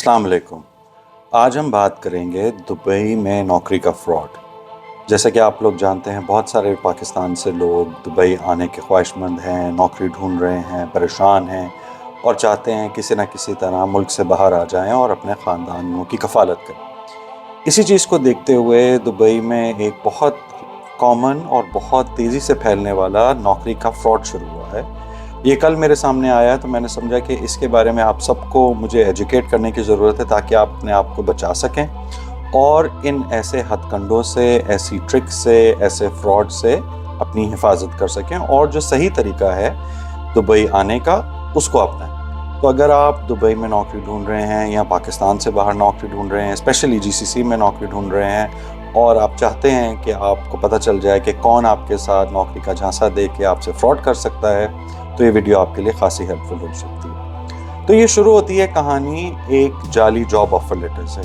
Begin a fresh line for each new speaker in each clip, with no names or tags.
अस्सलाम वालेकुम। आज हम बात करेंगे दुबई में नौकरी का फ्रॉड। जैसा कि आप लोग जानते हैं, बहुत सारे पाकिस्तान से लोग दुबई आने के ख्वाहिशमंद हैं, नौकरी ढूंढ रहे हैं, परेशान हैं और चाहते हैं किसी न किसी तरह मुल्क से बाहर आ जाएं और अपने ख़ानदानों की कफ़ालत करें। इसी चीज़ को देखते हुए दुबई में एक बहुत कॉमन और बहुत तेज़ी से फैलने वाला नौकरी का फ्रॉड शुरू हुआ है। ये कल मेरे सामने आया तो मैंने समझा कि इसके बारे में आप सबको मुझे एजुकेट करने की ज़रूरत है, ताकि आप अपने आप को बचा सकें और इन ऐसे हथकंडों से, ऐसी ट्रिक से, ऐसे फ्रॉड से अपनी हिफाजत कर सकें और जो सही तरीका है दुबई आने का उसको अपनाएं। तो अगर आप दुबई में नौकरी ढूंढ रहे हैं या पाकिस्तान से बाहर नौकरी ढूंढ रहे हैं, स्पेशली जीसीसी में नौकरी ढूंढ रहे हैं और आप चाहते हैं कि आपको पता चल जाए कि कौन आपके साथ नौकरी का झांसा दे के आपसे फ्रॉड कर सकता है, तो ये वीडियो आपके लिए खासी हेल्पफुल हो सकती है। तो ये शुरू होती है कहानी एक जाली जॉब ऑफर लेटर से।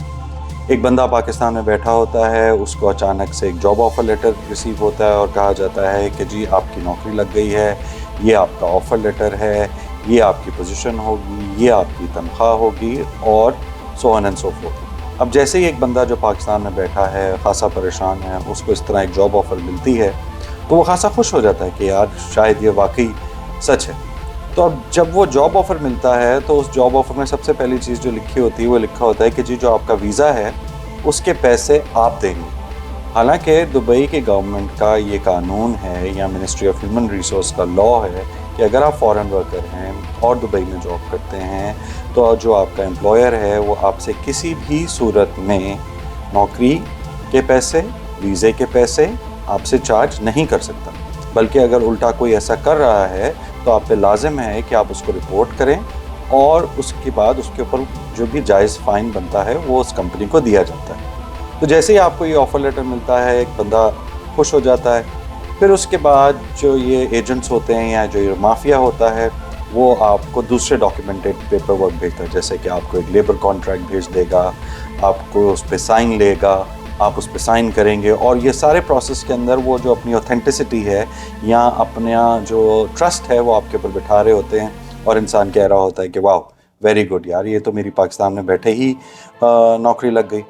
एक बंदा पाकिस्तान में बैठा होता है, उसको अचानक से एक जॉब ऑफर लेटर रिसीव होता है और कहा जाता है कि जी आपकी नौकरी लग गई है, ये आपका ऑफर लेटर है, ये आपकी पोजीशन होगी, ये आपकी तनख्वाह होगी और so on and so fourth. अब जैसे ही एक बंदा जो पाकिस्तान में बैठा है, खासा परेशान है, उसको इस तरह एक जॉब ऑफर मिलती है तो वो खासा खुश हो जाता है कि यार शायद ये वाकई सच है। तो अब जब वो जॉब ऑफ़र मिलता है तो उस जॉब ऑफ़र में सबसे पहली चीज़ जो लिखी होती है वो लिखा होता है कि जी जो आपका वीज़ा है उसके पैसे आप देंगे। हालांकि दुबई के गवर्नमेंट का ये कानून है या मिनिस्ट्री ऑफ ह्यूमन रिसोर्स का लॉ है कि अगर आप फॉरेन वर्कर हैं और दुबई में जॉब करते हैं तो जो आपका एम्प्लॉयर है वो आपसे किसी भी सूरत में नौकरी के पैसे, वीज़े के पैसे आपसे चार्ज नहीं कर सकता। बल्कि अगर उल्टा कोई ऐसा कर रहा है तो आप पे लाजिम है कि आप उसको रिपोर्ट करें और उसके बाद उसके ऊपर जो भी जायज़ फ़ाइन बनता है वो उस कंपनी को दिया जाता है। तो जैसे ही आपको ये ऑफ़र लेटर मिलता है, एक बंदा खुश हो जाता है। फिर उसके बाद जो ये एजेंट्स होते हैं या जो ये माफिया होता है वो आपको दूसरे डॉक्यूमेंटेड पेपर वर्क भेजता है, जैसे कि आपको एक लेबर कॉन्ट्रैक्ट भेज देगा, आपको उस पर साइन लेगा, आप उस पर साइन करेंगे और ये सारे प्रोसेस के अंदर वो जो अपनी ऑथेंटिसिटी है या अपना जो ट्रस्ट है वो आपके ऊपर बिठा रहे होते हैं और इंसान कह रहा होता है कि वाह वेरी गुड यार, ये तो मेरी पाकिस्तान में बैठे ही नौकरी लग गई।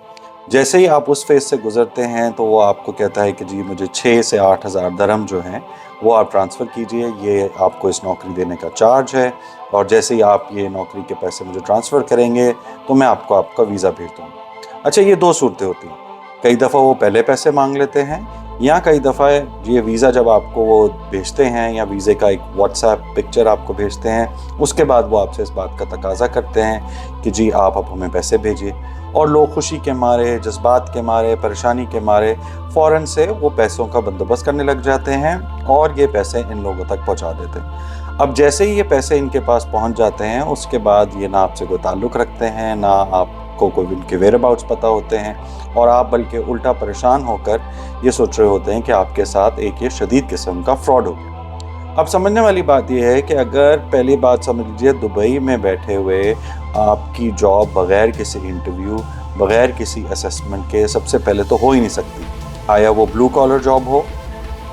जैसे ही आप उस फेज़ से गुज़रते हैं तो वो आपको कहता है कि जी मुझे 6 से 8 हज़ार दरहम जो हैं वो आप ट्रांसफ़र कीजिए, ये आपको इस नौकरी देने का चार्ज है और जैसे ही आप ये नौकरी के पैसे मुझे ट्रांसफ़र करेंगे तो मैं आपको आपका वीज़ा भेज दूँगा। अच्छा, ये दो सूरतें होती हैं। कई दफ़ा वो पहले पैसे मांग लेते हैं या कई दफ़ा ये वीज़ा जब आपको वो भेजते हैं या वीज़े का एक व्हाट्सएप पिक्चर आपको भेजते हैं उसके बाद वो आपसे इस बात का तकाज़ा करते हैं कि जी आप अब हमें पैसे भेजिए। और लोग खुशी के मारे, जज्बात के मारे, परेशानी के मारे फ़ौरन से वो पैसों का बंदोबस्त करने लग जाते हैं और ये पैसे इन लोगों तक पहुंचा देते हैं। अब जैसे ही ये पैसे इनके पास पहुंच जाते हैं उसके बाद ये ना आपसे कोई ताल्लुक़ रखते हैं, ना आपको कोई इनके वेयर अबाउट्स पता होते हैं और आप बल्कि उल्टा परेशान होकर ये सोच रहे होते हैं कि आपके साथ एक ये शदीद किस्म का फ्रॉड हो गया। अब समझने वाली बात यह है कि अगर पहली बात समझ लीजिए, दुबई में बैठे हुए आपकी जॉब बग़ैर किसी इंटरव्यू, बग़ैर किसी असेसमेंट के सबसे पहले तो हो ही नहीं सकती, आया वो ब्लू कॉलर जॉब हो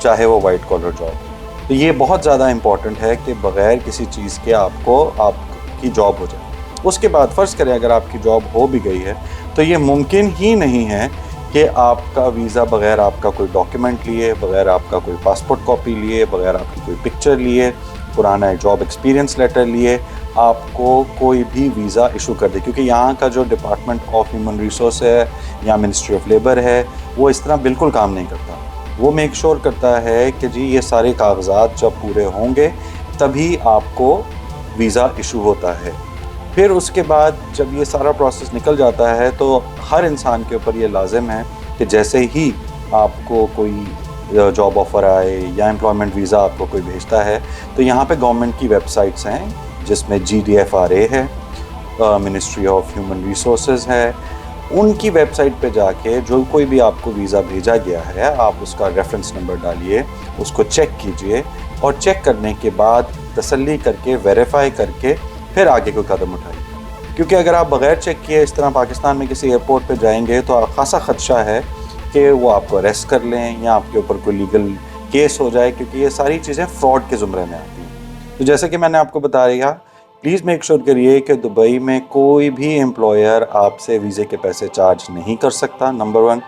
चाहे वो वाइट कॉलर जॉब। तो ये बहुत ज़्यादा इम्पॉर्टेंट है कि बग़ैर किसी चीज़ के आपकी जॉब हो जाए। उसके बाद फ़र्ज़ करें अगर आपकी जॉब हो भी गई है तो ये मुमकिन ही नहीं है कि आपका वीज़ा बग़ैर आपका कोई डॉक्यूमेंट लिए, बग़ैर आपका कोई पासपोर्ट कॉपी लिए, बग़ैर आपकी कोई पिक्चर लिए, पुराना जॉब एक्सपीरियंस लेटर लिए आपको कोई भी वीज़ा इशू कर दे, क्योंकि यहाँ का जो डिपार्टमेंट ऑफ ह्यूमन रिसोर्स है या मिनिस्ट्री ऑफ लेबर है वो इस तरह बिल्कुल काम नहीं करता। वो मेक श्योर करता है कि जी ये सारे कागजात जब पूरे होंगे तभी आपको वीज़ा इशू होता है। फिर उसके बाद जब ये सारा प्रोसेस निकल जाता है तो हर इंसान के ऊपर ये लाजिम है कि जैसे ही आपको कोई जॉब ऑफ़र आए या एम्प्लॉयमेंट वीज़ा आपको कोई भेजता है तो यहाँ पे गवर्नमेंट की वेबसाइट्स हैं जिसमें GDFRA है, मिनिस्ट्री ऑफ ह्यूमन रिसोर्सेज है, उनकी वेबसाइट पे जाके जो कोई भी आपको वीज़ा भेजा गया है आप उसका रेफरेंस नंबर डालिए, उसको चेक कीजिए और चेक करने के बाद तसल्ली करके वेरीफाई करके फिर आगे कोई कदम उठाइए। क्योंकि अगर आप बग़ैर चेक किए इस तरह पाकिस्तान में किसी एयरपोर्ट पे जाएंगे तो खासा ख़दशा है कि वो आपको अरेस्ट कर लें या आपके ऊपर कोई लीगल केस हो जाए, क्योंकि ये सारी चीज़ें फ़्रॉड के ज़ुमरे में आती हैं। तो जैसे कि मैंने आपको बताया پلیز میک شور کریے کہ دبئی میں کوئی بھی امپلائر آپ سے ویزے کے پیسے چارج نہیں کر سکتا، نمبر 1۔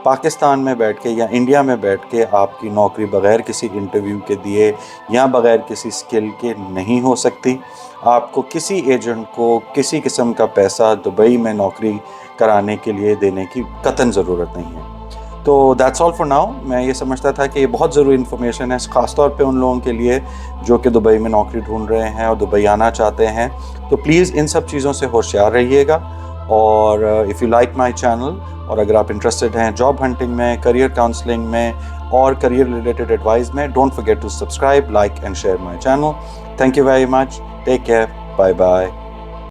پاکستان میں بیٹھ کے یا انڈیا میں بیٹھ کے آپ کی نوکری بغیر کسی انٹرویو کے دیے یا بغیر کسی سکل کے نہیں ہو سکتی۔ آپ کو کسی ایجنٹ کو کسی قسم کا پیسہ دبئی میں نوکری کرانے کے لیے دینے کی قطعاً ضرورت نہیں ہے۔ تو دیٹس آل فار ناؤ۔ میں یہ سمجھتا تھا کہ یہ بہت ضروری انفارمیشن ہے، خاص طور پہ ان لوگوں کے لیے جو کہ دبئی میں نوکری ڈھونڈ رہے ہیں اور دبئی آنا چاہتے ہیں۔ تو پلیز ان سب چیزوں سے ہوشیار رہیے گا، اور if you like my channel, اور اگر آپ انٹرسٹڈ ہیں جاب ہنٹنگ میں، کریئر کاؤنسلنگ میں اور کریئر ریلیٹڈ ایڈوائز میں، don't forget to subscribe, like and share my channel. Thank you very much, take care, bye bye.